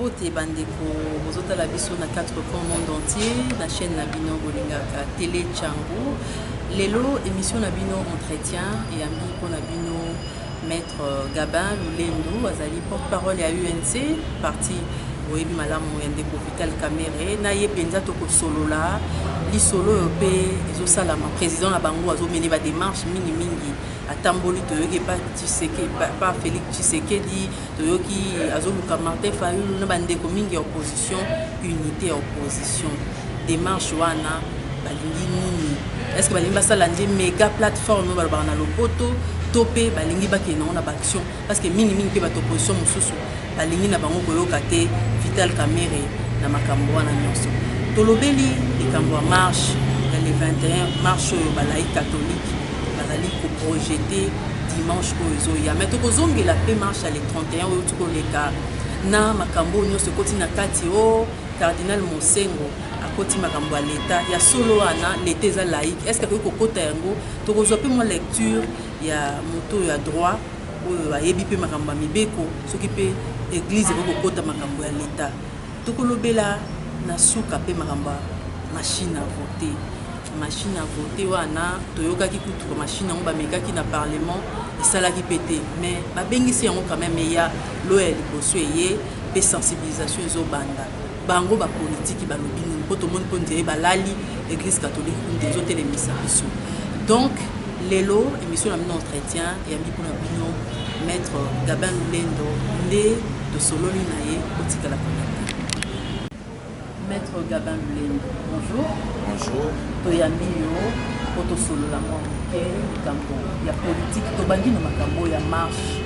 Bote bandeko bozota la biso na 4 coins monde entier, la chaîne Nabino Bolingaka Télé Tchango. Lelo émission Nabino entretien et ami pour Nabino maître Gabin Lulendo azali porte-parole à UNC parti oyebi malamu yande ko Vital Kamerhe na ye penza to ko solo la li solo pe ezo sala ma président na bango azo mener ba démarche mingi atamboli toyoki pa Tshisekedi pa Félix Tshisekedi toyoki azoluka Martin Fayulu na bandeko mingi opposition unité opposition démarche wana balingi nini est-ce que balingi basala nde méga plateforme balobaka na lopoto to pe balingi bakena na baction parce que mingi pe bato opposition mosusu balingi na bango koyoka te Vital Kamerhe na makambo wana nyonso tolobeli likambo ya marche le 21 marche oyo balai catholique bazali koprojete dimanche oyo ya mais tokozongela pe marche le 31 oyo tokoleka na makambo nyonso ekoti na kati o cardinal Mosengo akoti makambo ya leta ya solo wana leta eza laïque est-ce que akoki kokota yango tokozwa pe mwa lecture ya moto ya droit oyo ayebi pe makambo ya mibeko soki pe église ekoki kokota makambo ya leta tokolobela na suka pe makambo ya machine à voter machine à voter wana toyokaki kutuka machine yango bamekaki na parlement esalaki pete mais babengisi yango quand même eya loya liboso eye pe sensibilisation ezobanda bango bapolitiki balobi nini mpo tomoni mpo ndire balali église catholique nde ezotelemisa biso donc lelo émission na bino entretien eyambi mpona bino maître Gabin Lulendo nde tosololi na ye kotikala konata maître Gabin Lulendo bonjour. Bonjour. Toyambi yo po tosolola moke likambo ya politique tobandi na makambo ya marche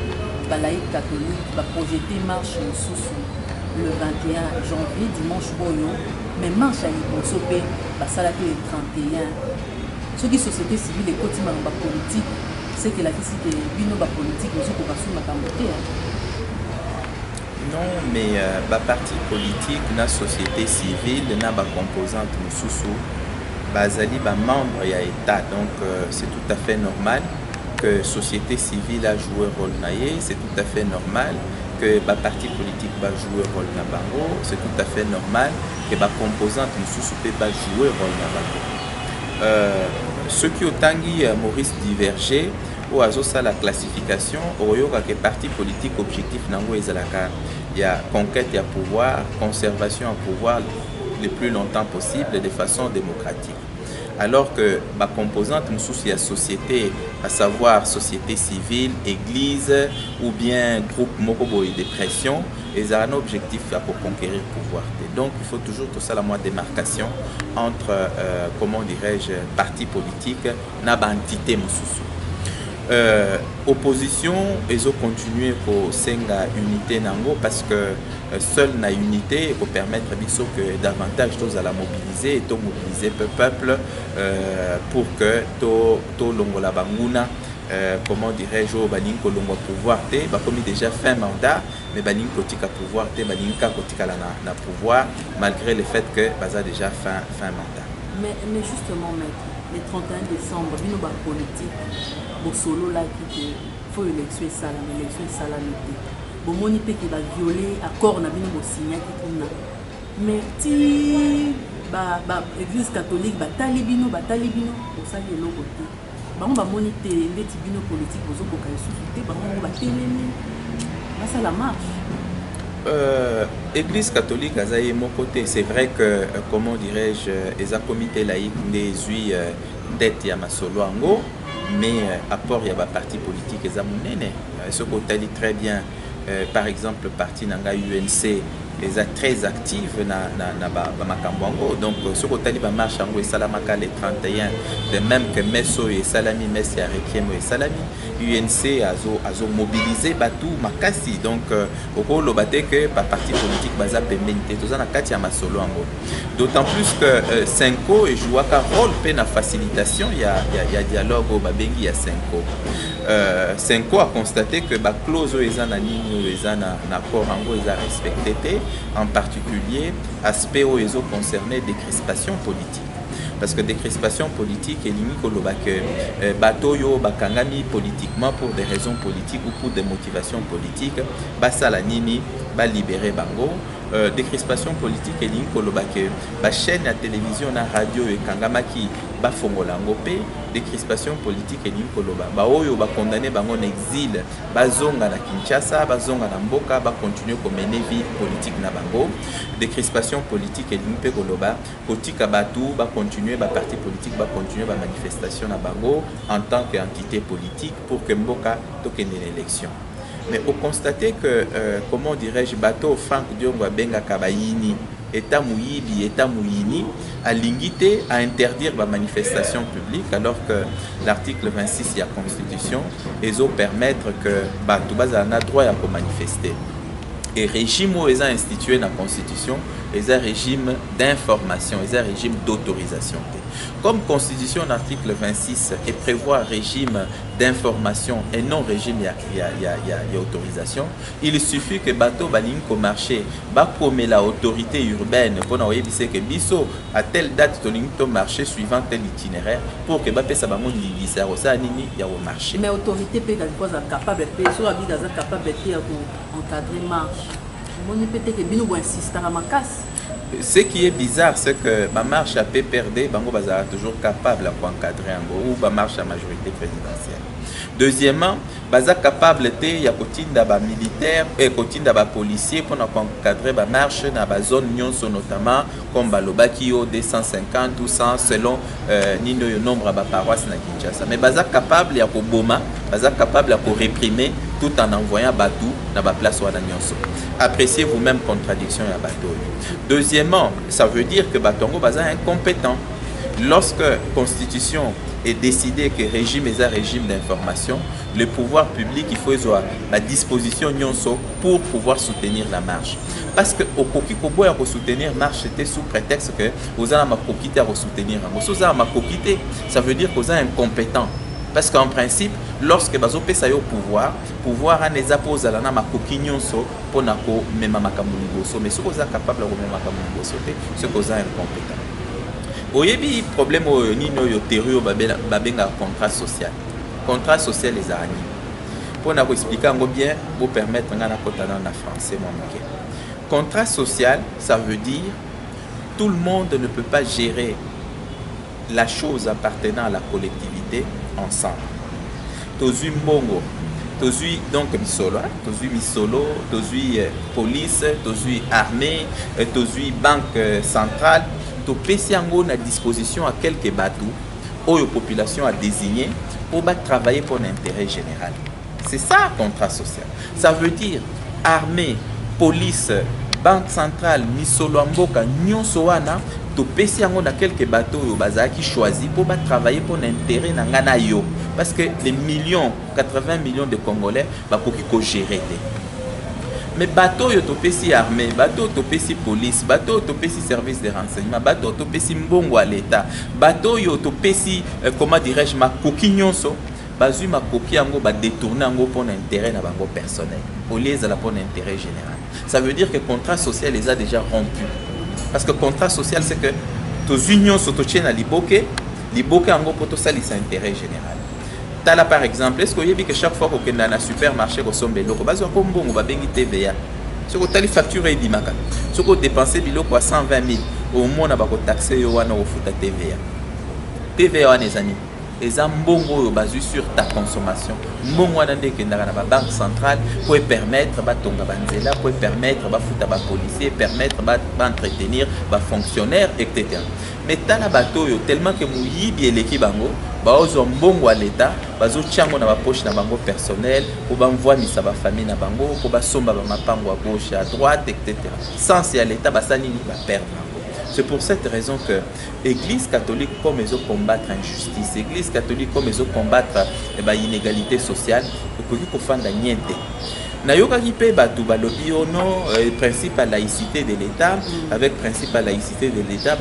balaïque catholique baprojete marche mosusu le 21 janvier dimanche oyo mais marche ya liboso mpe basalaki le 31 soki société civile ekoti makambo bapolitique c'est que lakisi ke bino bapolitique ozokoka su makambo te. Non, mais ba parti politique na société civile na ba composante mosusu bazali ba membre ya état donc c'est tout à fait normal que société civile a joué rôle naie, c'est tout à fait normal que ba parti politique va jouer rôle na bango, c'est tout à fait normal que ba composante mosusu pe ba jouer rôle na bango. Ceux qui otangi Maurice Diverger ou azosa la classification oyoka que parti politique objectif nango ezalaka ya conquête ya pouvoir, conservation à pouvoir le plus longtemps possible de façon démocratique. Alors que la composante de la société, à savoir société civile, église ou bien groupe mokoboy de pression, ils ont un objectif pour conquérir le pouvoir. Et donc il faut toujours tout ça la moins démarcation entre, comment dirais-je, parti politique et entité mosusu. Opposition, ils ont continué pour senga unité nango parce que seule la unité peut permettre que davantage tous à la mobiliser et to mobiliser le peuple pour que to longola banguna comment dirais-je baling ko longo pouvoir te ba comme déjà fin mandat mais baling kotika pouvoir te baling ka kotika na pouvoir malgré le fait que baza déjà fin mandat. Mais justement maître le 31 décembre bino ba politique bo solo la qui faut élection salami te bomoni pe ki ba violer accord na bino bo signer ki kuna mais ti ba église catholique batali bino osali eloko te bango bamoni te ndeti bino politique bozokoka esusu te bango batelemi basala marche. Église catholique azaye mon côté c'est vrai que comment dirais-je eza comité laïque ndezui tête ya masolo ango mais apport il y a un parti politique et zamunene ce côté dit très bien par exemple le parti nanga UNC les a très actifs na makambo donc ce côté dit ba marche ango et salamaka le 31 de même que meso et salami messi a requiem et salami UNC azo mobilisé batu makasi donc oko lobate que ba parti politique baza pembente to za na kati ya masolo ango d'autant plus que Senko joue un rôle pe na facilitation il y a dialogue au babengi ya Senko. Senko a constaté que la clause ezana nini ezana na accord ango eza respecté en particulier aspect où ils ont concerné des crispations politiques. Parce que des crispations politiques et limite que bateau yo bakangami politiquement pour des raisons politiques ou pour des motivations politiques, basa la nini ba libérer bango décrispation politique et ligne kolobake ba chaîne à télévision na radio et kangamaki ba fongola ngopé décrispation politique et ligne koloba ba oyo ba condamné bango en exil ba zonga na Kinshasa ba zonga na mboka ba continuer ko mener vie politique na bango décrispation politique et ligne pe koloba kotika batu ba continuer ba parti politique ba continuer ba manifestation na bango en tant qu'entité politique pour que mboka tokende l'élection. Mais au constater que, comment dirais-je, bateau Franck Diongo Benga Kabayini, État Mouyibi, État Mouyini, a limité à interdire la manifestation publique, alors que l'article 26 de la Constitution, ils ont permettre que tout le monde a droit à manifester. Et régime où ils ont institué dans la Constitution, ils ont un régime d'information, ils ont un régime d'autorisation. Comme Constitution, l'article 26 et prévoit régime d'information et non régime il y a autorisation, il suffit que bateau balinko marché ba comme la autorité urbaine pour nous dire que biso à telle date to marché suivant tel itinéraire pour que ba pesa bango ndingisa rosa nini ya au marché. Mais autorité peut être capable peso abi daza capable de encadrer marche. Mon peut-être que bino bo insister à ma casse. Ce qui est bizarre, c'est que ma marche à PPRD, Bango Bazar toujours capable d'encadrer un go ou ma marche à majorité présidentielle. Deuxièmement, Bazar capable de y a d'aba militaire et d'aba policier pour encadrer ma marche dans la zone nyonso notamment comme Balobakio 250 ou 100 selon nino le nombre de paroisses na Kinshasa. Mais Bazar capable de boma, Bazar capable de réprimer tout en envoyant Batou dans la place ou à nyonso. Appréciez vous-même contradiction à bateau. Deuxièmement, ça veut dire que Batongo Bazar est incompétent. Lorsque la Constitution est décidée que régime est un régime d'information, le pouvoir public, il faut avoir la disposition nyonso pour pouvoir soutenir la marche. Parce que au Koki Kobo à soutenir la marche, c'était sous prétexte que vous avez ma coquité à soutenir. Vous avez ma coquité, ça veut dire que vous êtes incompétent. Parce qu'en principe, lorsque vous avez au pouvoir a les appose à la nama coquignonso pour nako même makamungoso, mais ce que vous êtes capable de même makamungoso, ce que vous êtes incompétent. Oyebi problème au nino yo terreur babenga contrat social. Contrat social les araignées. Pour nous expliquer bien, pour permettre ngana kotana na français mon moké. Contrat social, ça veut dire tout le monde ne peut pas gérer la chose appartenant à la collectivité ensemble. Tozu mbongo, tozu donc misolo, tozu police, tozu armée, tozu banque centrale, to pesi yango na disposition à quelques bateaux où la population a désigné pour travailler pour l'intérêt général. C'est ça contrat social. Ça veut dire armée, police, banque centrale, misolo mboka nyonso wana to pesi yango na quelques bateaux yo bazaki choisi pour travailler pour l'intérêt na ngana yo parce que les millions 80 millions de Congolais ba koki ko gérer. Mais bateau yo to pesi armée, bateau to pesi police, bateau to pesi service de renseignement, bateau to pesi mbongo à l'état, bateau yo to pesi comment dirais-je ma coquille nyonso bazui ma coquille yango ba détourner yango pour l'intérêt na bango personnel au lieu de la pour l'intérêt général. Ça veut dire que le contrat social les a déjà rompus. Parce que le contrat social, c'est que tous unions sont à Liboke en gros pour tout ça, c'est intérêt général. Tala par exemple, est-ce que vous avez vu que chaque fois qu'on est dans un supermarché, on sombe l'eau, on va payer TVA. Ce que vous avez facturé, ce que vous dépensez à 120 000, au moins on va taxer au TVA. TVA, les amis. Les ambongo basés sur ta consommation. Mbongo andé que dans la banque centrale pour permettre batonga banzela, pour permettre ba futa ba policier, permettre ba entretenir ba fonctionnaire etc. Mais tala bato yo tellement que muyibi eleki bango, ba ozo mbongo à l'état, bazo tiango na ba poche na bango personnel, pour ba envoyer misa ba famille na bango, pour ba somba ba mapango à gauche à droite etc. Sans c'est à l'état ba salini ba perdre. C'est pour cette raison que l'Église catholique, comme ils ont combattre l'injustice, l'Église catholique, comme ils ont combattre l'inégalité sociale, il faut faire des niente. Nayoka qui paye le principe à laïcité de l'État, avec principe à laïcité de l'État,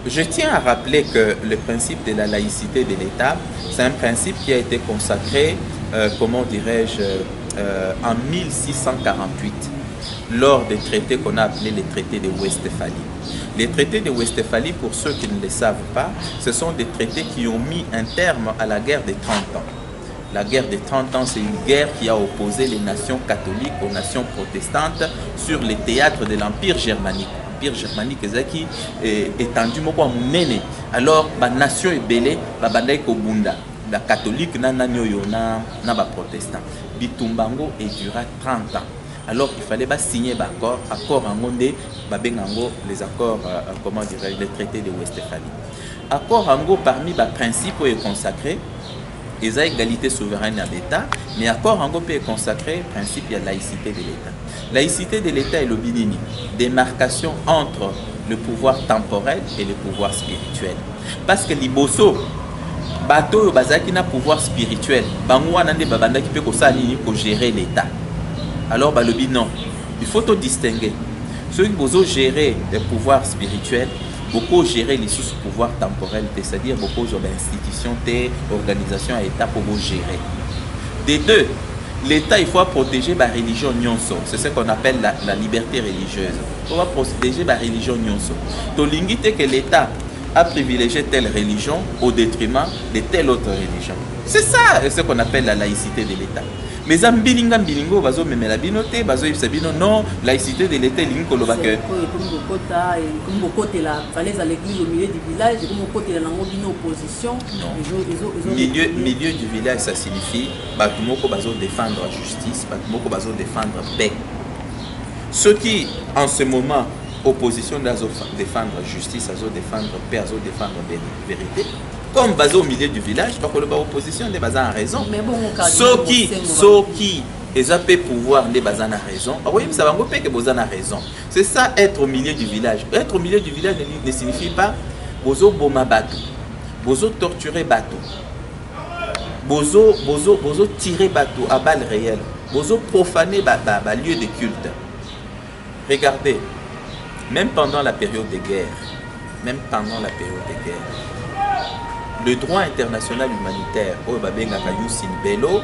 je tiens à rappeler que le principe de la laïcité de l'État, c'est un principe qui a été consacré, comment dirais-je, en 1648. Lors des traités qu'on a appelés les traités de Westphalie. Les traités de Westphalie, pour ceux qui ne le savent pas, ce sont des traités qui ont mis un terme à la guerre des 30 ans. La guerre des 30 ans, c'est une guerre qui a opposé les nations catholiques aux nations protestantes sur les théâtres de l'Empire germanique. L'Empire germanique est étendu moko munene. Alors, la nation est belée, la bandai kobunda. La catholique na ba protestant. Bitumbango et dura 30 ans. Alors il fallait signer l'accord, accord en monde, les accords, comment dirais-je, les traités de Westphalie. Accord en gros parmi les principes est consacré, ils ont égalité souveraine à l'État, mais accord en gros est consacré principe de la laïcité de l'État. Laïcité de l'État est le binini, démarcation entre le pouvoir temporel et le pouvoir spirituel. Parce que liboso bateau bazaki na pouvoir spirituel, bangwa nande babanda qui peut gérer l'État. Alors, non, il faut tout distinguer. Ceux qui veulent gérer les pouvoirs spirituels, beaucoup gérer les sous-pouvoirs temporels, c'est-à-dire beaucoup d'institutions, d'organisations et États pour vous gérer. Des deux, l'État, il faut protéger la religion nyonso. C'est ce qu'on appelle la liberté religieuse. Il faut protéger la religion nyonso. Donc, l'ingité que l'État a privilégié telle religion au détriment de telle autre religion. C'est ça ce qu'on appelle la laïcité de l'État. Mais en bilingo bazo memela binote bazo ibsabino non laïcité de l'État lingo lo bake comme côté là fallait à l'église au milieu du village comme côté là nango bino opposition milieu du village ça signifie batumoko bazo défendre la justice batumoko bazo défendre paix. Ceux qui en ce moment opposition d'azo défendre justice azo défendre paix azo défendre vérité. Comme basé au milieu du village, parce que l'opposition n'est pas en raison. Mais bon, ceux qui ils ont pouvoir n'est pas en raison. Oui, ça va que vous en raison. C'est ça être au milieu du village. Être au milieu du village ne signifie pas bozo boma bateau, bozo torturer bateau, bozo tirer bateau à balles réelles, bozo profaner lieu de culte. Regardez, même pendant la période de guerre, le droit international humanitaire au Bello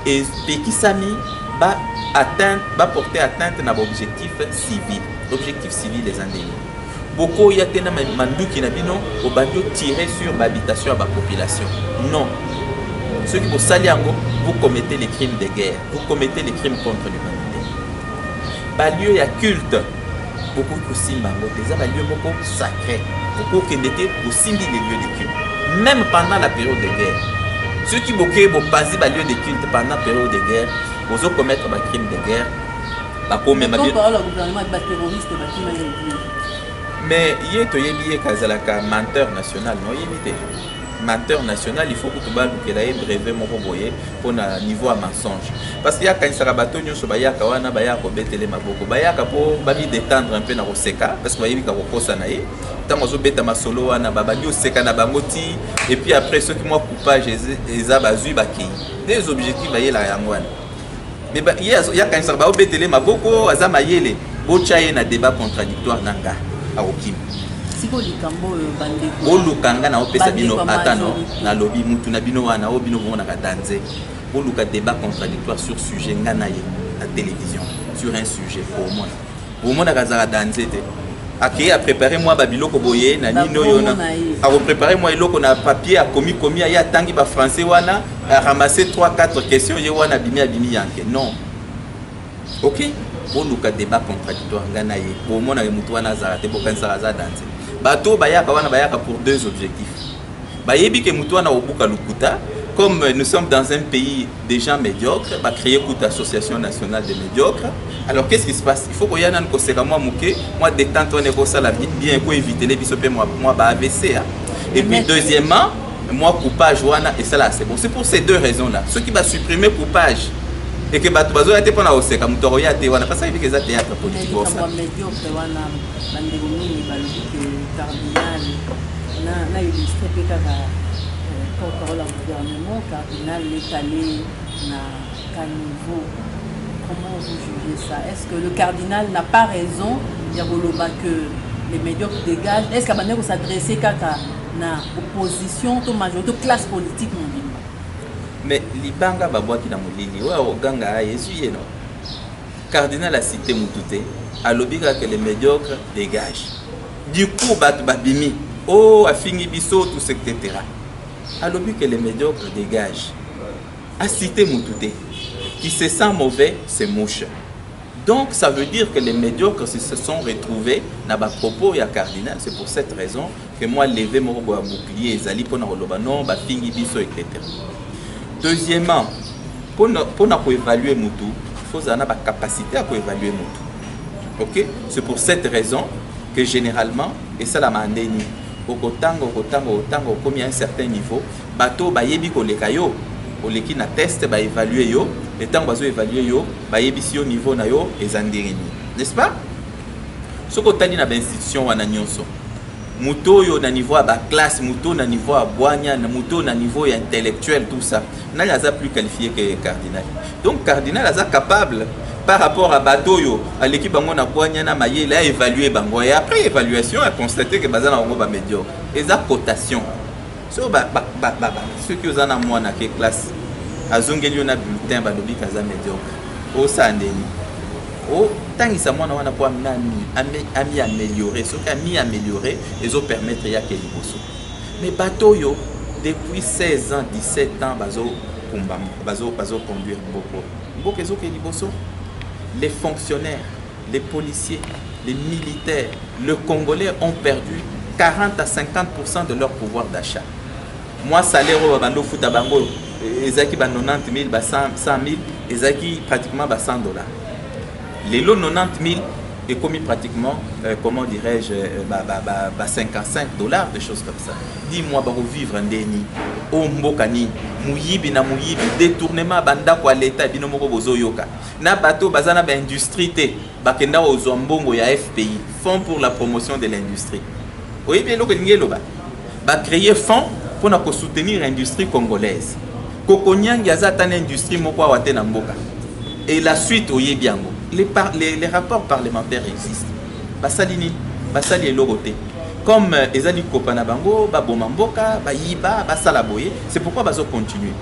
et Pekisami va porter atteinte à l'objectif civil. L'objectif civil des endémiques. Beaucoup y a des mandou qui n'ont pas tiré sur l'habitation de la population. Non. Ceux qui vous saliango, vous commettez les crimes de guerre, vous commettez les crimes contre l'humanité. Lieu y a culte. Beaucoup de simbango, des lieux beaucoup sacrés. Beaucoup qui n'étaient aussi les lieux de culte. Même pendant la période de guerre. Ceux qui bloquaient vos passer lieu de culte pendant la période de guerre, vous allez commettre des crimes de guerre. Mais il y a un menteur national. Menteur national, il faut que tu aies brevet pour un niveau à mensonge. Parce qu'il y a quand il bateau, il y a pour détendre un peu dans le seka, parce qu'il y a et puis après, ceux qui m'ont coupage, ils ont des objectifs. Mais il y a quand il y a un débat contradictoire. Bolukanga na opesa bino atano na lobby mutu na bino wana obino bona ka danze boluka débat contradictoire sur sujet ngana ye à télévision sur un sujet pour moi au monde ka danze te aki a préparé moi babiloko boye na nino yona a préparer moi eloko na papier a komi ya tangi ba français wana a ramasser 3-4 questions ye wana bimi yanke non. OK, boluka débat contradictoire ngana ye au monde na mutu wana za te bokansa za danze bateau bayaka pour deux objectifs. Bayebi ke mutu wana obuka lukuta, comme nous sommes dans un pays des gens médiocres, ba créer une association nationale des médiocres. Alors qu'est-ce qui se passe? Il faut que yana nkoseka moi détente on est ça la vie bien pour éviter les biso moi ba AVC. Et puis deuxièmement, moi coupage wana et ça là c'est bon. C'est pour ces deux raisons là. Ceux qui va supprimer coupage et que bato bazo yate pona oseka mutoro yate wana parce que ça théâtre politique ça. Cardinal n'a illustré que porte-parole au gouvernement, cardinal est allé à niveau. Comment vous jugez ça? Est-ce que le cardinal n'a pas raison de dire que les médiocres dégagent? Est-ce qu'il va s'adresser à l'opposition, à la majorité, à la classe politique? Mais l'Ibanga Babwa qui n'a pas dit, ouais, Ganga, il non. Cardinal a cité Moutouté, a lobby que les médiocres dégagent. Du coup, Babimi, oh, a fini biso, tout etc. A lobby que les médiocres dégagent. à citer Moutouté. Qui se sent mauvais, c'est mouche. Donc, ça veut dire que les médiocres se sont retrouvés dans ma propos et à Cardinal. C'est pour cette raison que moi, levé mon bouclier, Zali, pour non, fingi biso, etc. Deuxièmement, pour évaluer Moutou, il faut avoir la capacité à évaluer Moutou. Ok? C'est pour cette raison que généralement, et ça la mandeni, au tango, comme il y a un certain niveau, bateau, bayebi kolekayo, oleki na test, ba évaluer yo. Le temps bazo évaluer yo, ba yebisi yo niveau na yo ezandirini. N'est-ce pas? Ce que tu as dans l'institution wana nyonso. Muto yo na niveau à ba classe, muto na niveau à boanya, muto na niveau intellectuel, tout ça. N'a pas plus qualifié que Cardinal. Donc Cardinal est capable par rapport à bateau yo, à l'équipe bango na boanya na maye, il a évalué bango et après évaluation a constaté que bazana bango ba médiocre. Et ça cotation. So ceux qui ont en moi na classe azongeli na bulletin balobi kaza médiocre o sandeni o tangisa mwana wana po ami améliorer ce qui a mis améliorer et ont permettre ya ke liboso mais bateau yo depuis 16 ans 17 ans bazo conduire beaucoup ezo ke liboso. Les fonctionnaires, les policiers, les militaires, le Congolais ont perdu 40 à 50% de leur pouvoir d'achat. Moi salaire au bando futa bango ezaki ba 90 000, ba 100 000, ezaki pratiquement ba 100 $. Les lots 90 000 est commis pratiquement, comment dirais-je, 55 $, des choses comme ça. Dis-moi, bah, vivre en déni, au mbokani, mouyibi na mouyibi, détournement banda kwa l'État, binomoko bozo yoka. Na bateau bazana ba industrie te, bakenda ozombongo ya FPI, Fonds pour la promotion de l'industrie. Oui, bien lo que ngelo ba créer fonds pour soutenir l'industrie congolaise. Kokonyang yazata na industrie moko awate na mboka. Et la suite au yebiango. Les rapports parlementaires existent. Basalini, basali eloroté. Comme ezali kopanabango, babomamboka, bayiba, basalaboye, c'est pourquoi bazo continuer.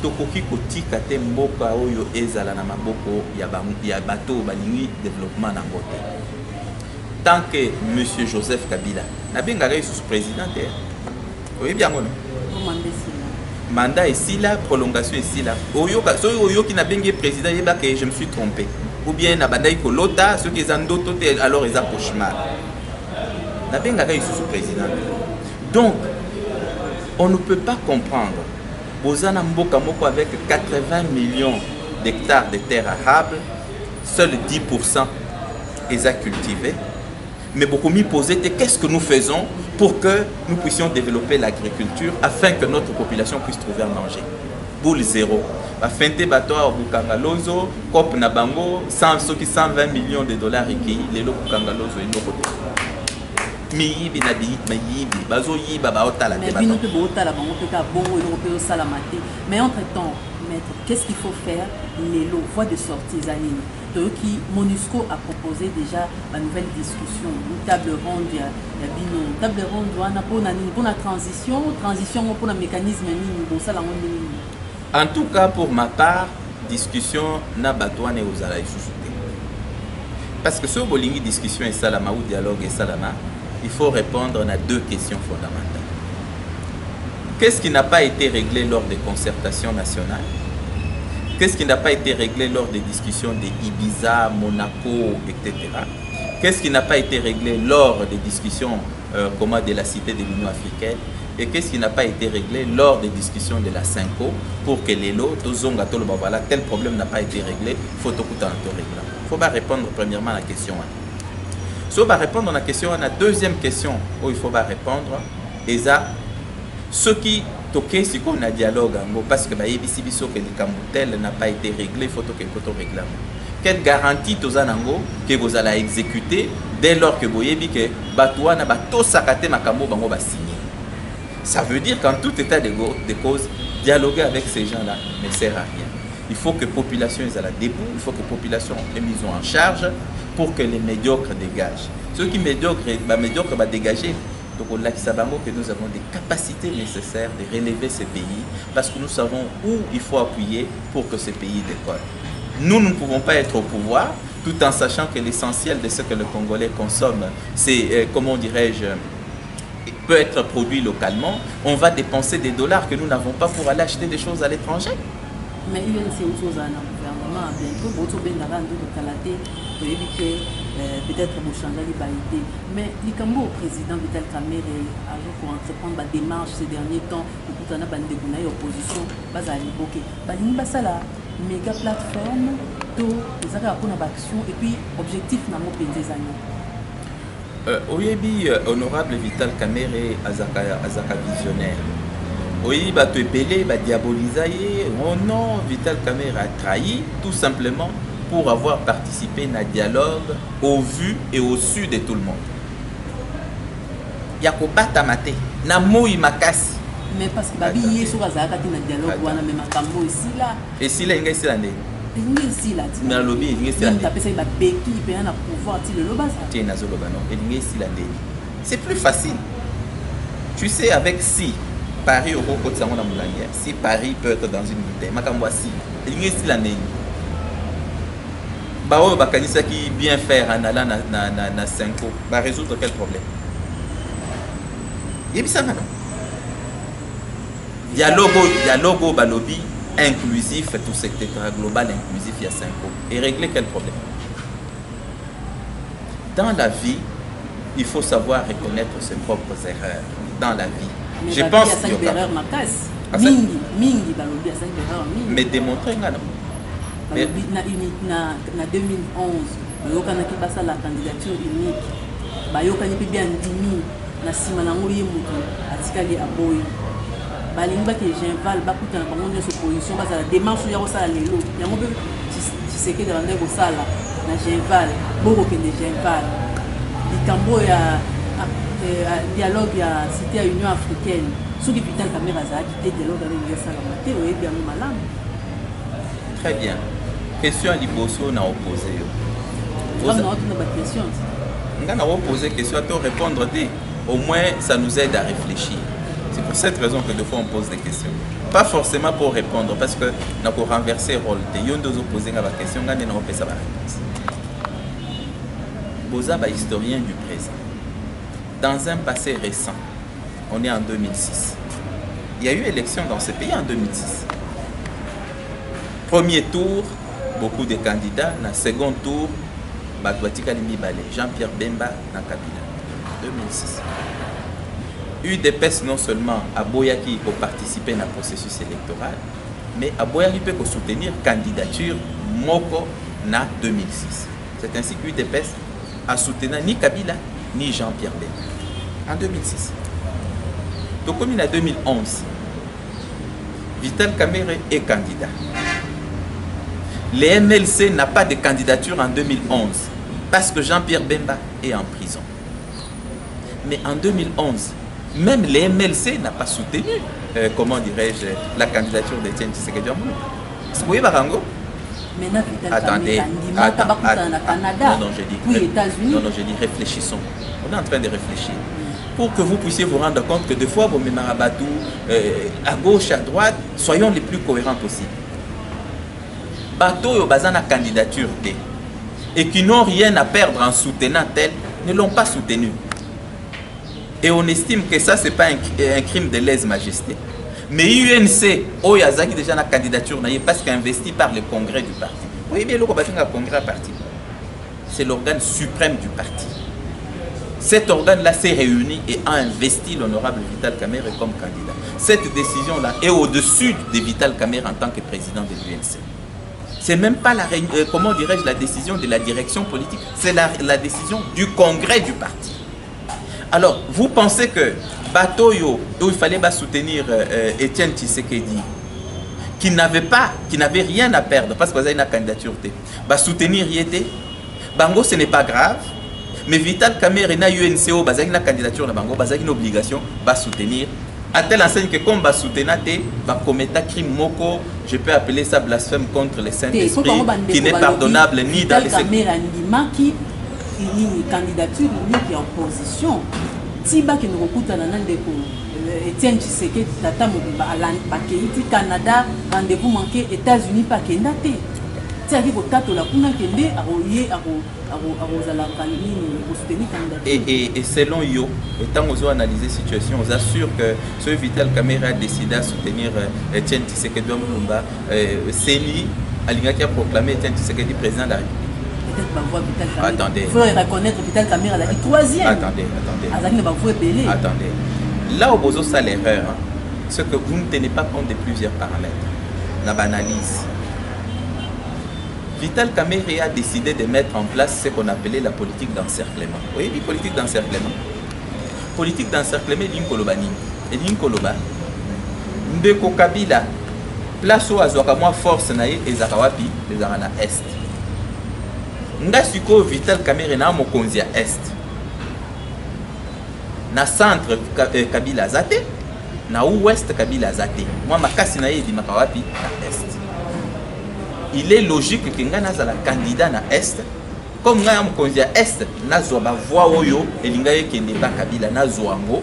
Tokoki kotika te mboka oyo ezala na maboko ya bato balingi développement na mboka. Tant que monsieur Joseph Kabila na bengaka sous président te. Oui bien non. Mandat ici là, prolongation ici là. Oyo qui n'a bien président, je me suis trompé. Ou bien na bandai kolota, ceux qui ont d'autres alors ils ont cauchemar. N'a bien sous président. Donc on ne peut pas comprendre. Bozana Mboka Moko avec 80 millions d'hectares de terres arables, seuls 10% est cultivé. Mais beaucoup m'y poser qu'est-ce que nous faisons pour que nous puissions développer l'agriculture afin que notre population puisse trouver à manger. Boule zéro. Fente bato au Bukangalozo, Kop Nabango, 120 millions de $, les lots Bukangalozo et nos côtés. Miyibi na miyibi bazo yiba ba otala te bato. Mais bino pe bo otala bango pe ka bongo européen salamate. Mais entre-temps, maître, qu'est-ce qu'il faut faire? Les lots, voie de sortie zanine. Qui MONUSCO a proposé déjà la nouvelle discussion, une table ronde, il y a bino, table ronde pour la transition pour le mécanisme bon ça la En tout cas pour ma part, discussion na batouane aux ala sous-souté. Parce que ce bolingi discussion et salama ou dialogue et salama, il faut répondre à deux questions fondamentales. Qu'est-ce qui n'a pas été réglé lors des concertations nationales? Qu'est-ce qui n'a pas été réglé lors des discussions de Ibiza, Monaco, etc. Qu'est-ce qui n'a pas été réglé lors des discussions de la Cité de l'Union africaine? Et qu'est-ce qui n'a pas été réglé lors des discussions de la Cinco pour que les lots, voilà, tel problème n'a pas été réglé, il faut tout régler. Il faut pas répondre premièrement à la question. Si on va répondre à la question, la deuxième question où il faut pas répondre, et ça, ceux qui toquent si on a dialogue, parce que le Camoutel n'a pas été réglé, il faut régler. Quelle garantie vous avez que vous allez exécuter dès lors que vous avez dit que Batouan n'a pas tout sakaté Makambo Bango va signer? Ça veut dire qu'en tout état de cause, dialoguer avec ces gens-là ne sert à rien. Il faut que la population soit debout, il faut que la population soit mise en charge pour que les médiocres dégagent. Ceux qui médiocres vont dégager. Donc, on a que nous avons des capacités nécessaires de relever ces pays parce que nous savons où il faut appuyer pour que ces pays décollent. Nous ne pouvons pas être au pouvoir tout en sachant que l'essentiel de ce que le Congolais consomme, c'est, comment dirais-je, peut être produit localement. On va dépenser des dollars que nous n'avons pas pour aller acheter des choses à l'étranger. Mais il y a une chose dans le gouvernement, bientôt, beaucoup de gens de qualité, peut-être pour changer les qualités. Mais les Cambo, président Vital Kamerhe, pour entreprendre des démarches ces derniers temps, pour tout un abandon de l'opposition, pas à l'époque. Il y a ça méga plateforme, tout, les accords d'action, et puis objectif dans mon pays des années. Oyebi honorable Vital Kamerhe azaka visionnaire. Oyebi ba te pelé ba diaboliser. Oh non, Vital Kamerhe a trahi tout simplement pour avoir participé à un dialogue au vu et au su de tout le monde. Yako bata maté na moi makasi. Mais parce que babi yé sur azaka ti na dialogue wana mais makambo ici là. Et si là inga ici là né. Ici là. Na lobby inga ici là. Tu appelles ça ba beki pe na pouvoir ti le loba ça. Ti na zo loba non. Inga ici là né. C'est plus facile. Tu sais avec si Paris au côté de Sango na Moulanière, si Paris peut être dans une bouteille, makambo si. Inga ici là né. Bao bakanisa qui bien faire en allant na 5 ans, va résoudre quel problème? Yebisa non. Dialogue balobi inclusif tout secteur global inclusif il y a 5 ans et régler quel problème? Dans la vie, il faut savoir reconnaître ses propres erreurs dans la vie. Mais je pense qu'il y a 5 erreurs makas. Mingi balobi a 5 erreurs mingi. Mais démontrer ngana. Balobi na 2011 bayokanaki basala candidature unique bayokani mpe bien ndimi na nsima nango ye moto atikali aboyi balingi bake Genval bakutana bango nyonso opposition bazala démarche ya kosala lelo yango mpe Tshisekedi bande kosala na Genval bokokende Genval likambo ya dialogue ya cité ya Union africaine soki Vital Kamerhe azalaki te dialogue alingi esalama te oyebi yango malamu. Très bien. Question à Liboso n'a opposé. On a une question. On a opposé question à te répondre. Au moins, ça nous aide à réfléchir. C'est pour cette raison que des fois on pose des questions. Pas forcément pour répondre, parce que nous avons renversé le rôle. Il y a deux opposés à la question, on a réponse. Boza est historien du présent. Dans un passé récent, on est en 2006. Il y a eu élection dans ce pays en 2006. Premier tour, beaucoup de candidats. Dans le second tour, Jean-Pierre Bemba dans Kabila. 2006. UDPS non seulement a Boyaki pour participer dans le processus électoral, mais a Boyaki peut soutenir la candidature Moko en 2006. C'est ainsi que UDPS a soutenu ni Kabila ni Jean-Pierre Bemba en 2006. Donc comme il a 2011, Vital Kamerhe est candidat. Les MLC n'a pas de candidature en 2011 parce que Jean-Pierre Bemba est en prison. Mais en 2011, même les MLC n'a pas soutenu, comment dirais-je, la candidature d'Etienne Tshisekedi. Est-ce que vous voyez attendez, non, je dis réfléchissons. On est en train de réfléchir. Pour que vous puissiez vous rendre compte que des fois, vos mémarabatou, à gauche, à droite, soyons les plus cohérents possibles. Bateau et Bazana candidature et qui n'ont rien à perdre en soutenant tel, ne l'ont pas soutenu. Et on estime que ça, ce n'est pas un crime de lèse-majesté. Mais UNC, Oyazaki déjà la candidature, parce qu'investi par le congrès du parti. Oui, mais le congrès parti. C'est l'organe suprême du parti. Cet organe-là s'est réuni et a investi l'honorable Vital Kamerhe comme candidat. Cette décision-là est au-dessus de Vital Kamerhe en tant que président de l'UNC. C'est même pas la, comment dirais-je, la décision de la direction politique, c'est la décision du congrès du parti. Alors, vous pensez que Batoyo, où il fallait soutenir Etienne Tshisekedi, qui n'avait rien à perdre parce qu'il y a une candidature, soutenir Yété, Bango, ce n'est pas grave, mais Vital Kamerhe na UNCO, il y a une candidature, il y a une obligation de soutenir. À telle enseigne que comme va soutenir, va commettre crime moko, je peux appeler ça blasphème contre le Saint-Esprit, qui n'est pardonnable ni dans les qui une candidature unique en opposition. Si ba qui nous recouta na ndeko Etienne Tshisekedi tata mobimba Canada, rendez-vous manqué États-Unis pas Kendate. tiaki kotatola kuna kende et selon yo tant aux analyser situation on assure que ce Vital Kamerhe a décidé à soutenir Etienne Tshisekedi Lumumba Seni alingaki a proclamé Etienne Tshisekedi président de la République. Attendez. Il faut reconnaître Vital Kamerhe la troisième. Attendez. Attendez. Là où vous avez l'erreur, c'est que vous ne tenez pas compte de plusieurs paramètres. La banalise. Vital Kamerhe a décidé de mettre en place ce qu'on appelait la politique d'encerclement. Vous voyez, la politique d'encerclement. Politique d'encerclement, et Linkoloba. Ndeko Kabila, place où Azoka moi force naïe et Zarawapi, les Arana Est. Ndasuko Vital Kamerhe na mokonzi Est. Na centre Kabila Zate, na ouest Kabila Zate. Moi makasi naïe di makawapi na Est. Il est logique que nga nazala candidat na Est comme nga mokonzi Est nazwa ba voix oyo elinga yekende ba Kabila nazwa ngo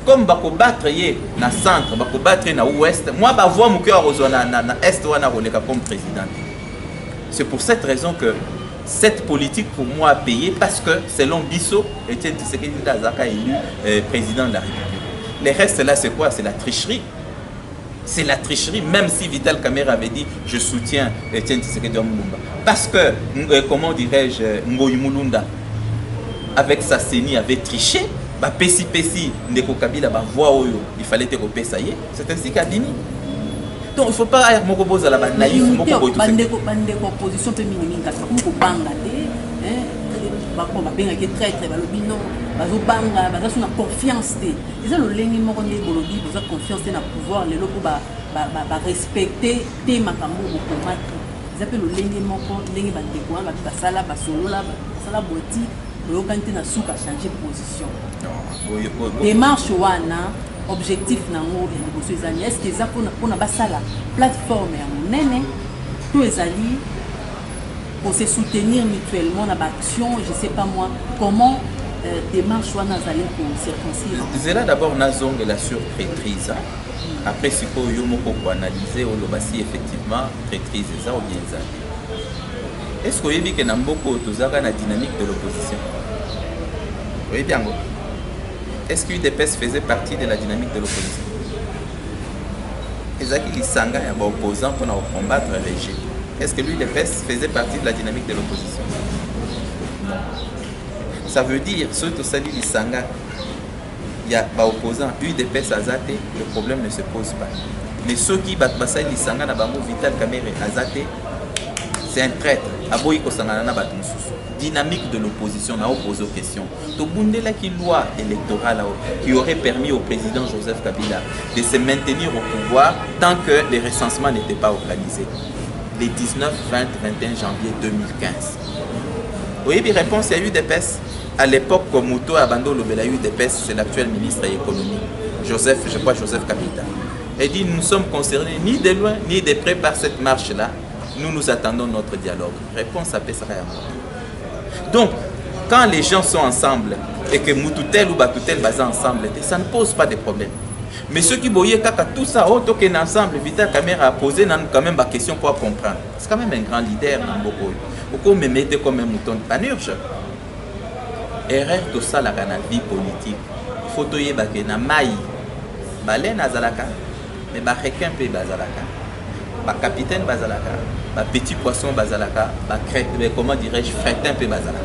comme bako battre ye na centre bako battre na ouest moi ba voix moke rozwa na Est wana roleka comme président. C'est pour cette raison que cette politique pour moi a payé parce que selon Bisso Etienne Tshisekedi Azaka élu président de la République. Le reste là c'est quoi? C'est la tricherie. C'est la tricherie, même si Vital Kamerhe avait dit je soutiens Etienne Tshisekedi Lumumba. Parce que, comment dirais-je, Ngoyi Mulunda, avec sa CENI, avait triché. Pessi, Ndeko Kabila, voix oyo, il fallait te repérer, ça y est. C'est ainsi qu'a dit. Donc il ne faut pas être naïf, naïf, Bandeko opposition peut minimiser, parce que babengaki traître balobino bazobanga baza na confiance te eza lolengi moko nde bolobi baza confiance te na pouvoir lelo po respecter te makambo bokomaki eza mpe lolengi moko ndenge bandeko wana bato basala basolola basala boti boyokani te na suka changer position démarche wana objectif nango ya liboso ezali est ce que eza mpona basala plateforme ya monene to ezali pour se soutenir mutuellement dans l'action, je ne sais pas moi, comment démarche soit nazali pour circoncire. C'est là d'abord nazong la surtraitrise. Après, si vous avez analysé, on si effectivement traitrise ça ou bien ça. Est-ce que vous avez vu que dans beaucoup de la dynamique de l'opposition? Oui, bien. Est-ce que l'UDPS faisait partie de la dynamique de l'opposition? Est-ce qu'il y a des opposants pour combattre le régime? Est-ce que l'UDPS faisait partie de la dynamique de l'opposition? Non. Ça veut dire, surtout Sali Lisanga, il y a des opposants, UDPS Azate, le problème ne se pose pas. Mais ceux qui battent Sali Lisanga, Vital Kamerhe Azate, c'est un traître. Dynamique de l'opposition, on a opposé aux questions. Tobundela qui loi électorale qui aurait permis au président Joseph Kabila de se maintenir au pouvoir tant que les recensements n'étaient pas organisés. Les 19, 20, 21 janvier 2015. Oui, puis réponse, il y a eu des PES. À l'époque, comme Mouto Abando Lobela, il y a eu des PES, c'est l'actuel ministre de l'économie, Joseph Kabila. Et dit, nous sommes concernés ni de loin, ni de près par cette marche-là. Nous attendons notre dialogue. Réponse à Pessara. Donc, quand les gens sont ensemble et que Moutoutel ou Batoutel basent ensemble, ça ne pose pas de problème. Mais ceux qui voyaient tout ça, ensemble, Vital Kamerhe a posé quand même ma question pour comprendre. C'est quand même un grand leader. Pourquoi me mettez comme un mouton de panurge? Erreur de ça, la vie politique. Il faut que na maï, baleine azalaka, mais requin pe bazalaka, capitaine bazalaka, petit poisson bazalaka, comment dirais-je, fretin pe bazalaka.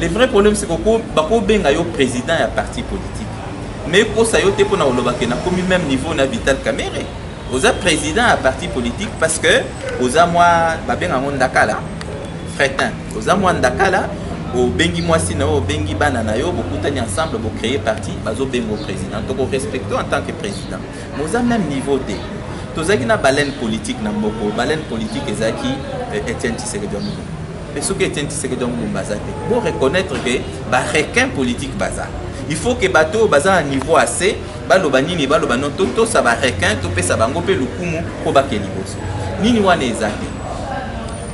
Le vrai problème c'est que bako benga yo président et parti politique. Mais pour ça, il faut que même niveau na Vital Kamerhe. Vous êtes président à parti politique parce que vous avez moi, Ndakala, Fretin, vous avez moi Ndakala, au Bengi Mwasina, au Bengi Bananayo, vous êtes ensemble pour créer parti, vous avez un président. Donc vous respectez en tant que président. Vous avez même niveau D. Vous avez une baleine politique, baleine politique, Ezaki, Etienne Tshisekedi Lumumba. Et ce que Etienne Tshisekedi Lumumba, vous reconnaître que le requin politique bazar. Il faut que bateau baza à niveau assez, balobani ni balobano toto ça va requin to pe ça bango pe lukumu ko bakeli boso. Nini wana ezaki.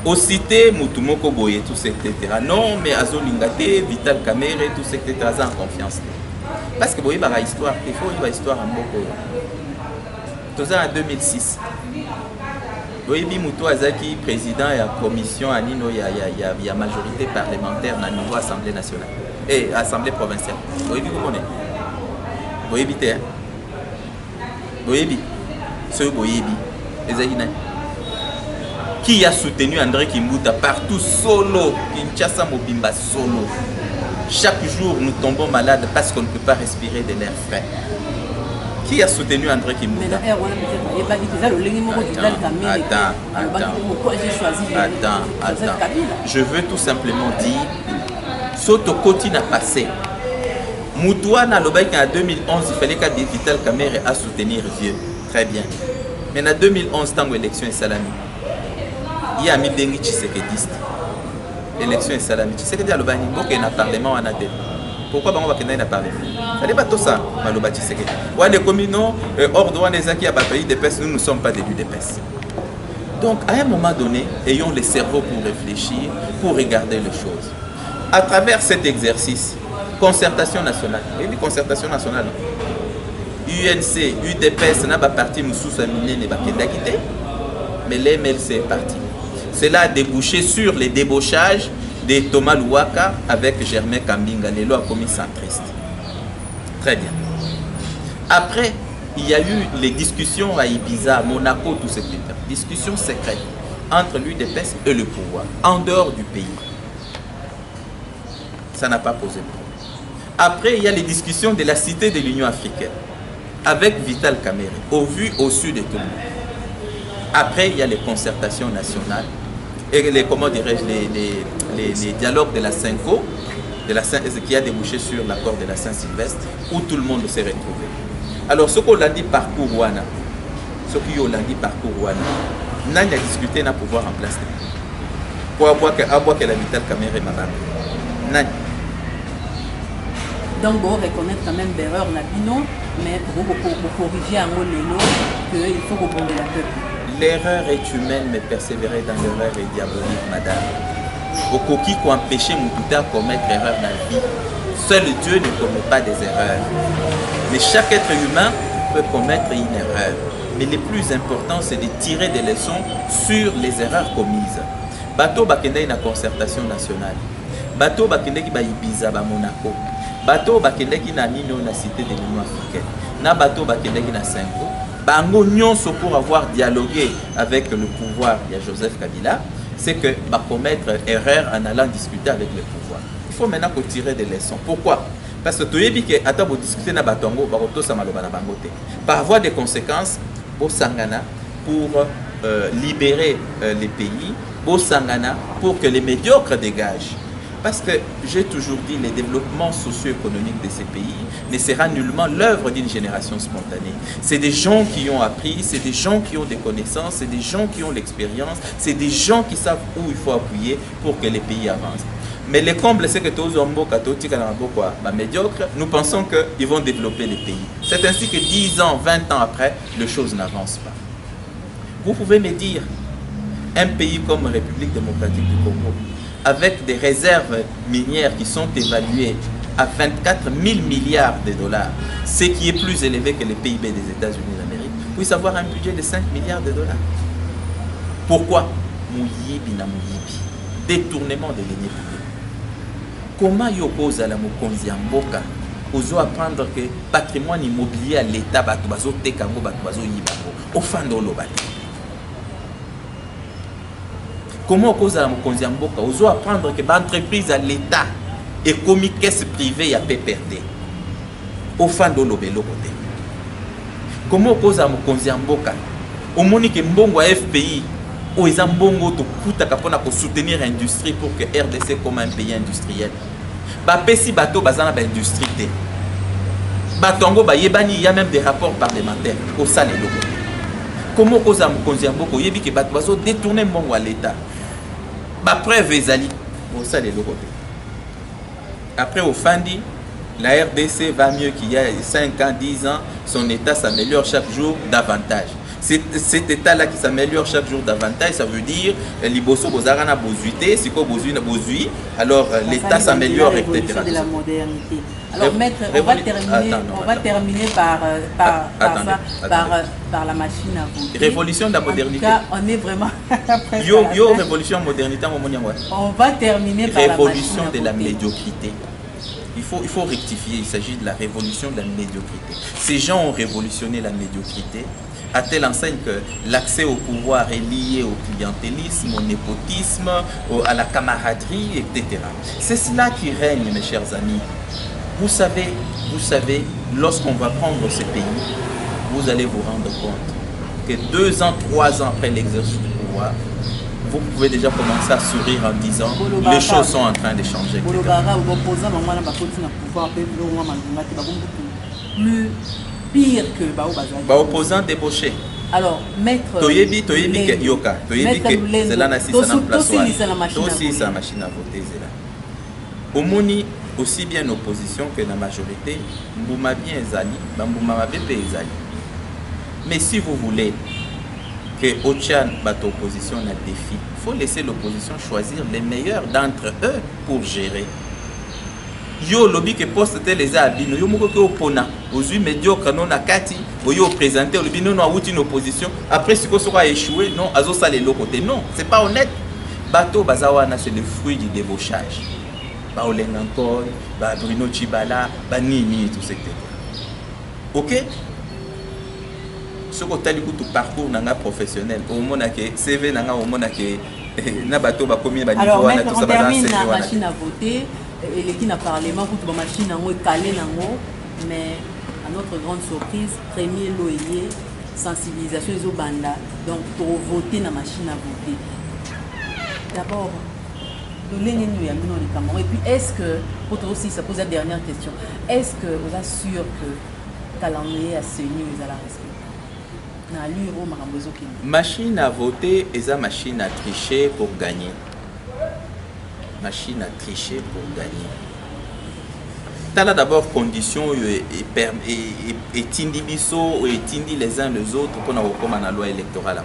Au cité mutumoko boye tout etc. Non mais azolingate Vital Kamerhe tout etc. en confiance. Parce que boye ba histoire, il faut une histoire en moko. Toza en 2006. oyebi mutu azaki président ya commission ya nino ya majorité parlementaire na niveau assemblée nationale et assemblée provinciale oyebi komone boyebi te boyebi soki boyebi ezali nani qui a soutenu André Kimbuta partout solo Kinshasa Mobimba solo. Chaque jour nous tombons malades parce qu'on ne peut pas respirer de l'air frais. Qui a soutenu André Kimbuta? Attends. Je veux tout simplement dire, Soto Koti n'a passé. Moutouana Lobaïk en 2011, il fallait qu'à Vital Kamere à soutenir Dieu. Très bien. Mais en 2011, tant que l'élection est salami, il y a mis Dengi Tshisekediste. L'élection est salami. Tshisekedi a Lobani, il y a un parlement en Adel. Pourquoi on va qu'il y ait un parlement? Ça n'est pas tout ça, Maloba Tshisekedi. On est comme nous, hors de Wanezaki à bataille de peste, nous ne sommes pas début de peste. Donc, à un moment donné, ayons le cerveau pour réfléchir, pour regarder les choses. À travers cet exercice, concertation nationale, et puis concertation nationale, UNC, UDPS, n'a pas parti, nous sous-aminés, n'est pas quitté, mais l'MLC est parti. Cela a débouché sur les débauchages de Thomas Louaka avec Germain Kambinga, les lois commis centristes. Très bien. Après, il y a eu les discussions à Ibiza, à Monaco, tout ce qui est discussions secrètes entre l'UDPS et le pouvoir, en dehors du pays. Ça n'a pas posé problème. Après, il y a les discussions de la cité de l'Union africaine avec Vital Kamerhe, au vu, au sud de tout le monde. Après, il y a les concertations nationales et les, comment dirais-je, les dialogues de la Cinco, qui a débouché sur l'accord de la Saint-Sylvestre, où tout le monde s'est retrouvé. Alors, ce qu'on a dit parcours Wana, ce qu'on a dit parcours Wana, n'a pas discuté n'a pouvoir en place. Pour avoir que la Vital Kamerhe m'a n'a. Donc, vous reconnaître quand même l'erreur Nabino, mais vous corriger à Molélo qu'il faut rebondir la peuple. L'erreur est humaine, mais persévérer dans l'erreur est diabolique, madame. Au coquille qui empêcher Moutouta de commettre erreur dans la vie. Seul Dieu ne commet pas des erreurs. Mais chaque être humain peut commettre une erreur. Mais le plus important, c'est de tirer des leçons sur les erreurs commises. Bateau Bakende est une concertation nationale. Bateau Bakende qui va Ibiza, Monaco. Bateau Bakende qui na nino na cité de l'Union africaine. Na bateau Bakende qui na Cinco. Bango nyonso pour avoir dialogué avec le pouvoir de Joseph Kabila, c'est que va commettre erreur en allant discuter avec le pouvoir. Il faut maintenant tirer des leçons. Pourquoi? Parce que tu as dit que attends vous discuter na batongo baroto samaloba na bangote. Par voie de conséquences, au Sangana pour libérer les pays, au Sangana pour que les médiocres dégagent. Parce que j'ai toujours dit, le développement socio-économique de ces pays ne sera nullement l'œuvre d'une génération spontanée. C'est des gens qui ont appris, c'est des gens qui ont des connaissances, c'est des gens qui ont l'expérience, c'est des gens qui savent où il faut appuyer pour que les pays avancent. Mais le comble, c'est que tous les médiocres, nous pensons qu'ils vont développer les pays. C'est ainsi que 10 ans, 20 ans après, les choses n'avancent pas. Vous pouvez me dire, un pays comme la République démocratique du Congo, avec des réserves minières qui sont évaluées à 24 000 milliards de dollars, ce qui est plus élevé que le PIB des États-Unis d'Amérique, puisse avoir un budget de 5 milliards de dollars. Pourquoi? Mouyibi na mouyibi. Détournement de deniers publics. Comment y oppose à la mokonzi en boka? Ozo apprendre que patrimoine immobilier à l'État, batubazo tekango, batubazo yibango, au fando lobali. Comment cause à la mokonzi mboka ozo apprendre que l'entreprise à l'État et comme caisse privée ya PPRD au fando lobelo côté. Comment cause à la mokonzi mboka au monique mbongo à FPI ou ils mbongo to kuta kapona ko soutenir l'industrie pour que RDC comme un pays industriel. Ba pesi bateau bazana ba industrie té. Batongo ba yebani il y a même des rapports parlementaires au salé logo. Comment cause à mokonzi mboka yebi que bato bazo détourner mbongo à l'État. Bah, preuve ezali au ça les locaux. Après au Fandi, la RDC va mieux qu'il y a 5 ans, 10 ans, son état s'améliore chaque jour davantage. cet état-là qui s'améliore chaque jour davantage, ça veut dire liboso bozara na bozuité, siko bozui na bozui, alors l'état s'améliore, etc. De la modernité. Alors maître, on va terminer par la machine à voter. Révolution de la modernité. En tout cas, on est vraiment yo révolution modernité on va terminer par révolution de la médiocrité. Il faut rectifier, il s'agit de la révolution de la médiocrité. Ces gens ont révolutionné la médiocrité à telle enseigne que l'accès au pouvoir est lié au clientélisme, au népotisme, à la camaraderie, etc. C'est cela qui règne, mes chers amis. Vous savez, lorsqu'on va prendre ce pays, vous allez vous rendre compte que 2 ans, 3 ans après l'exercice du pouvoir, vous pouvez déjà commencer à sourire en disant les choses sont en train de changer. Plus pire que opposant débauché. Alors, maître Toyebi yoka, Toyebi que c'est là aussi la machine à voter. Omoni aussi bien opposition que la majorité, Mbouma bien ezali, Mbouma mabe pe ezali. Mais si vous voulez que Ochan batte opposition na défi, il faut laisser l'opposition choisir les meilleurs d'entre eux pour gérer. Yo lobby que poste les abino yo moko ke opona ozui médiocre non na kati oyo présenter lobby non a outi une opposition après ce qu'on sera échoué non azo sale le côté non c'est pas honnête bateau bazawana c'est le fruit du débauchage ba olenga encore ba Bruno Chibala ba nini tout ça OK ce que tali tout parcours nanga professionnel au mona ke CV nanga au mona ke na bateau ba combien ba niveau na tout ça ba la machine à voter. Et qui n'a parlé, ma machine est calée, mais à notre grande surprise, premier loyer, sensibilisation aux bandas, donc pour voter dans la machine à voter. D'abord, et puis est-ce que, pour toi aussi, ça pose la dernière question, est-ce que vous êtes sûr que le calendrier a saigné, vous allez respecter? Machine à voter et la machine à tricher pour gagner. Machine à tricher pour gagner. T'as d'abord condition et tindi biso et tindi les uns les autres pour nous comme la loi électorale.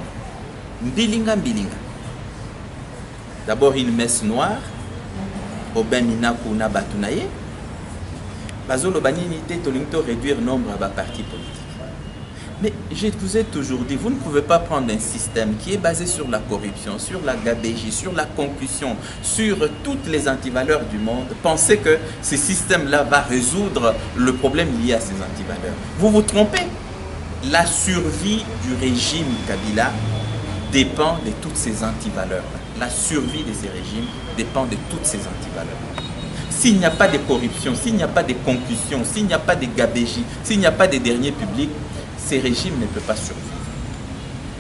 Bilinga. D'abord une messe noire au ben minaku na batunaye. Bazolo banini te tolinto réduire nombre à partis politiques. Mais je vous ai toujours dit, vous ne pouvez pas prendre un système qui est basé sur la corruption, sur la gabégie, sur la concussion, sur toutes les antivaleurs du monde, penser que ce système-là va résoudre le problème lié à ces antivaleurs. Vous vous trompez. La survie du régime Kabila dépend de toutes ces antivaleurs. La survie de ces régimes dépend de toutes ces antivaleurs. S'il n'y a pas de corruption, s'il n'y a pas de concussion, s'il n'y a pas de gabégie, s'il n'y a pas de dernier public, ces régimes ne peuvent pas survivre.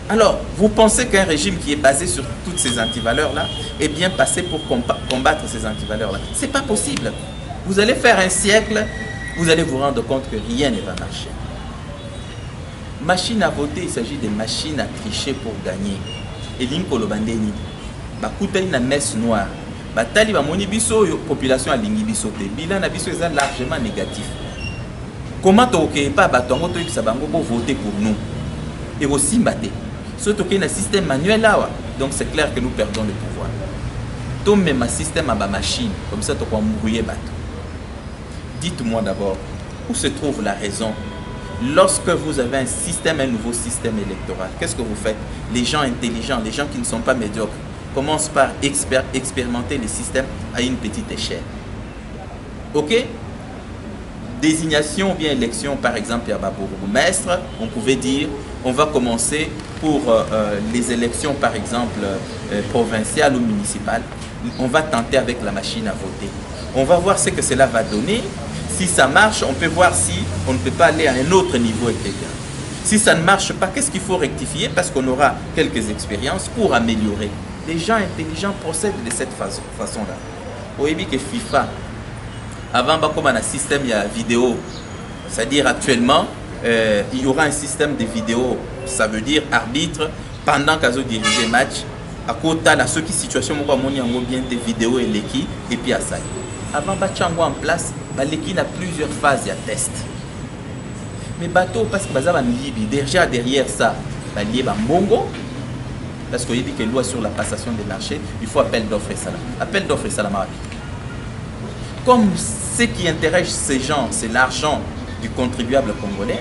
Alors, vous pensez qu'un régime qui est basé sur toutes ces antivaleurs-là est bien passé pour combattre ces antivaleurs-là? Ce n'est pas possible. Vous allez faire un siècle, vous allez vous rendre compte que rien ne va marcher. Machine à voter, il s'agit de machines à tricher pour gagner. Et l'inko bandeni, bakuta na messe noire, batali ba moni biso population alingi biso te, bilan na biso est largement négatif. Comment tu pas batongo to ça bango pour voter pour nous et aussi mbaté surtout qu'il y a un système manuel là donc c'est clair que nous perdons le pouvoir. Tout même un système à ma machine comme ça tu peux embrouiller bateau. Dites-moi d'abord où se trouve la raison lorsque vous avez un nouveau système électoral. Qu'est-ce que vous faites? Les gens intelligents, les gens qui ne sont pas médiocres commencent par expérimenter le système à une petite échelle. OK? Désignation ou bien élection, par exemple, à bourgmestre, on pouvait dire, on va commencer pour les élections, par exemple, provinciales ou municipales, on va tenter avec la machine à voter. On va voir ce que cela va donner. Si ça marche, on peut voir si on ne peut pas aller à un autre niveau, etc. Si ça ne marche pas, qu'est-ce qu'il faut rectifier? Parce qu'on aura quelques expériences pour améliorer. Les gens intelligents procèdent de cette façon-là. Au début que FIFA, avant, comme un système il y a vidéo, c'est-à-dire actuellement, il y aura un système de vidéo, ça veut dire arbitre, pendant qu'ils dirige le match, à côté de ceux qui situation, on bien des vidéos et l'équipe, et puis à ça. Avant, Bachango en place, l'équipe a plusieurs phases de test. Mais bateau, parce que déjà derrière ça, lié à Mongo. Parce qu'il dit que loi sur la passation des marchés, il faut appel d'offres et ça. Appel d'offres et ça, comme ce qui intéresse ces gens, c'est l'argent du contribuable congolais.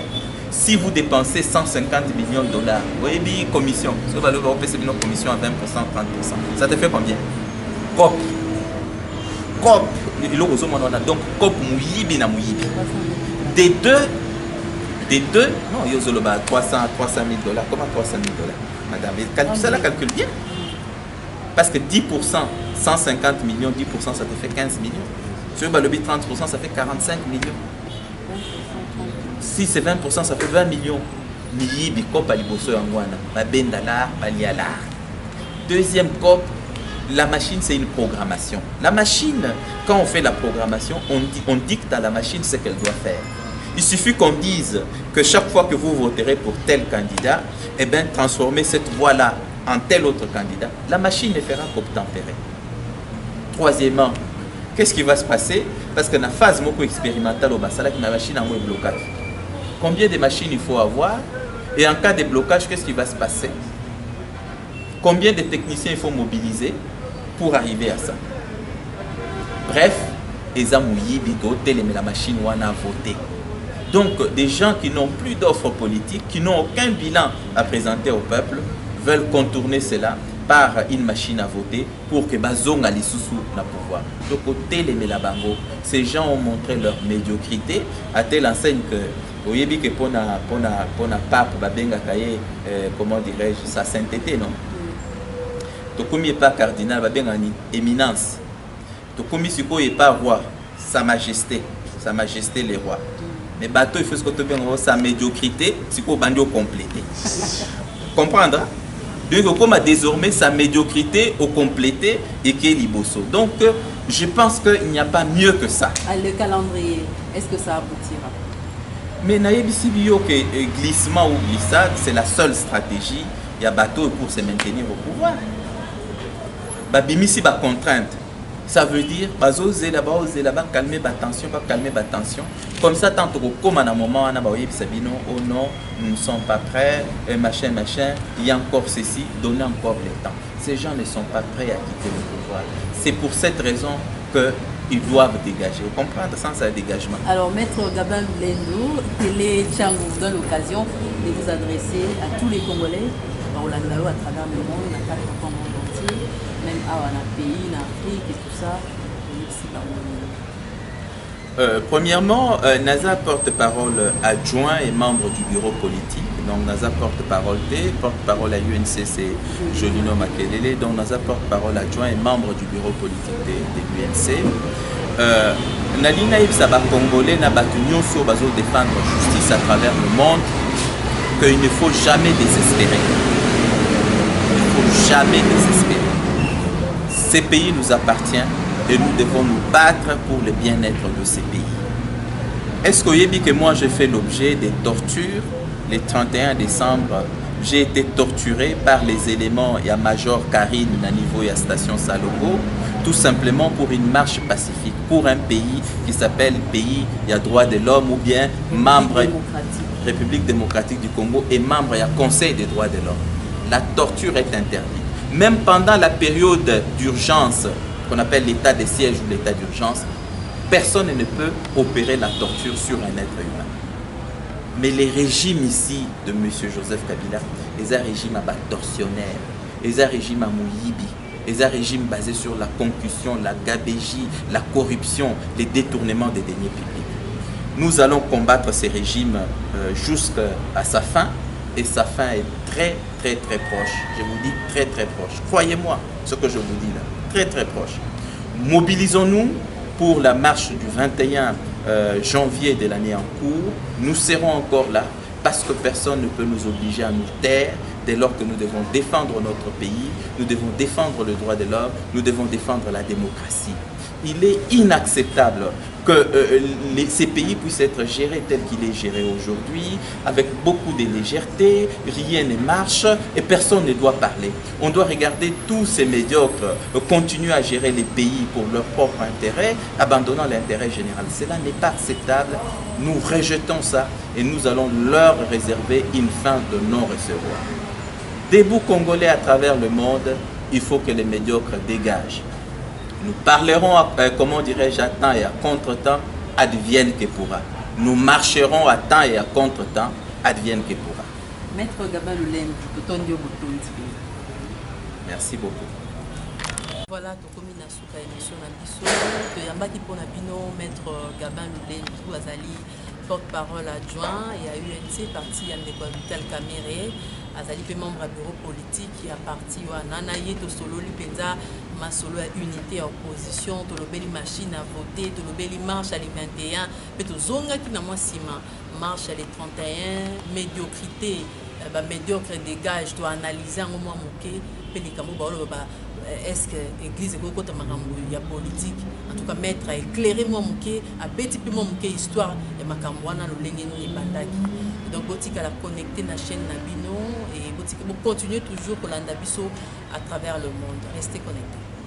Si vous dépensez 150 millions de dollars, vous voyez, commission, vous allez une commission à 20%, 30%. Ça te fait combien? COP. COP. Donc, COP mouyibi na mouyibi. Des deux, non, il y a 300 000 dollars. Comment 300 000 dollars? Madame, ça la calcule bien. Parce que 10%, 150 millions, 10%, ça te fait 15 millions. Sur le 30%, ça fait 45 millions. Si c'est 20%, ça fait 20 millions. Deuxième COP, la machine, c'est une programmation. La machine, quand on fait la programmation, on dicte à la machine ce qu'elle doit faire. Il suffit qu'on dise que chaque fois que vous voterez pour tel candidat, eh bien, transformez cette voie-là en tel autre candidat. La machine ne fera qu'obtempérer. Troisièmement, qu'est-ce qui va se passer? Parce que dans la phase expérimentale, la machine est blocage. Combien de machines il faut avoir? Et en cas de blocage, qu'est-ce qui va se passer? Combien de techniciens il faut mobiliser pour arriver à ça? Bref, la machine a voté. Donc, des gens qui n'ont plus d'offres politiques, qui n'ont aucun bilan à présenter au peuple, veulent contourner cela par une machine à voter pour que Bazonga les sous na pouvoir. Donc, au Télémélabango, ces gens ont montré leur médiocrité à telle enseigne que, vous voyez que pour na pape, comment dirais-je, sa sainteté, non? Donc, comme il n'est pas cardinal, une éminence. Donc, comme il n'est pas roi, sa majesté les rois. Mais bateau, il faut que tu aies sa médiocrité, c'est qu'on va compléter. Comprendre? Donc, comme désormais sa médiocrité au complété et qui est liboso. Donc, je pense qu'il n'y a pas mieux que ça. Le calendrier, est-ce que ça aboutira? Mais Naïbisibio, que glissement ou glissade, c'est la seule stratégie. Il y a bateau pour se maintenir au pouvoir. Babimisi ba contrainte. Ça veut dire, oser là-bas, calmer la tension, pas calmer la tension. Comme ça, tant que comme à un moment, on a Sabino, oh non, nous ne sommes pas prêts, machin, il y a encore ceci, donnez encore le temps. Ces gens ne sont pas prêts à quitter le pouvoir. C'est pour cette raison qu'ils doivent dégager. Vous comprenez, sans ce dégagement. Alors, Maître Gabin Lendo, Télé Tchangou vous donne l'occasion de vous adresser à tous les Congolais, à travers le monde, à travers le monde entier. Même dans le pays, en Afrique et tout ça. Premièrement, NASA porte-parole adjoint et membre du bureau politique. Donc NASA porte-parole porte-parole à l'UNC, c'est Jolino Makelele. Donc NASA porte-parole adjoint et membre du bureau politique de l'UNC. Nalina Ibsaba Congolais n'a battu Nyonso Bazo défendre justice à travers le monde qu'il ne faut jamais désespérer. Il ne faut jamais désespérer. Ces pays nous appartiennent et nous devons nous battre pour le bien-être de ces pays. Est-ce que vous avez dit que moi j'ai fait l'objet des tortures? Le 31 décembre, j'ai été torturé par les éléments et à Major Karine à niveau et à Station Salogo, tout simplement pour une marche pacifique, pour un pays qui s'appelle Pays il y a droit de l'homme ou bien membre République démocratique du Congo et membre il y a Conseil des droits de l'homme. La torture est interdite. Même pendant la période d'urgence, qu'on appelle l'état de siège ou l'état d'urgence, personne ne peut opérer la torture sur un être humain. Mais les régimes ici de M. Joseph Kabila, ils ont un régime tortionnaire, ils ont un régime à Mouyibi, ils ont un régime basé sur la concussion, la gabégie, la corruption, les détournements des deniers publics. Nous allons combattre ces régimes jusqu'à sa fin. Et sa fin est très proche. Je vous dis très proche. Croyez-moi ce que je vous dis là. Très proche. Mobilisons-nous pour la marche du 21 janvier de l'année en cours. Nous serons encore là parce que personne ne peut nous obliger à nous taire dès lors que nous devons défendre notre pays, nous devons défendre le droit de l'homme, nous devons défendre la démocratie. Il est inacceptable que ces pays puissent être gérés tel qu'il est géré aujourd'hui, avec beaucoup de légèreté, rien ne marche et personne ne doit parler. On doit regarder tous ces médiocres continuer à gérer les pays pour leur propre intérêt, abandonnant l'intérêt général. Cela n'est pas acceptable. Nous rejetons ça et nous allons leur réserver une fin de non-recevoir. Debout Congolais à travers le monde, il faut que les médiocres dégagent. Nous parlerons, comment dirais-je, à temps et à contre-temps, advienne que pourra. Nous marcherons à temps et à contre-temps, advienne que pourra. Maître Gabin Lulem, merci beaucoup. Voilà, tokomi na suka émission na biso toyambaki mpona bino maître Gabin Lulem azali porte-parole adjoint et à UNC parti ya ndeko Vital Kamerhe azali pe membre ya bureau politique ya parti wana na ye tosololi mpenza masolo ya unité ya opposition tolobeli machine à voter tolobeli marche ya le 21 mpe tozongaki na mwa nsima marche ya le 31 médiocrité médiocre dégage toanalyse yango mwa moke mpe likambo baoloba est-ce que l'église est côté ya politique en tout cas mettre à éclairer moi moké à beti pe moi moké histoire et makamwana lolenge ni bandaki donc botika la connecter na chaîne Nabino et botika continuer toujours pour l'andabiso à travers le monde restez connectés.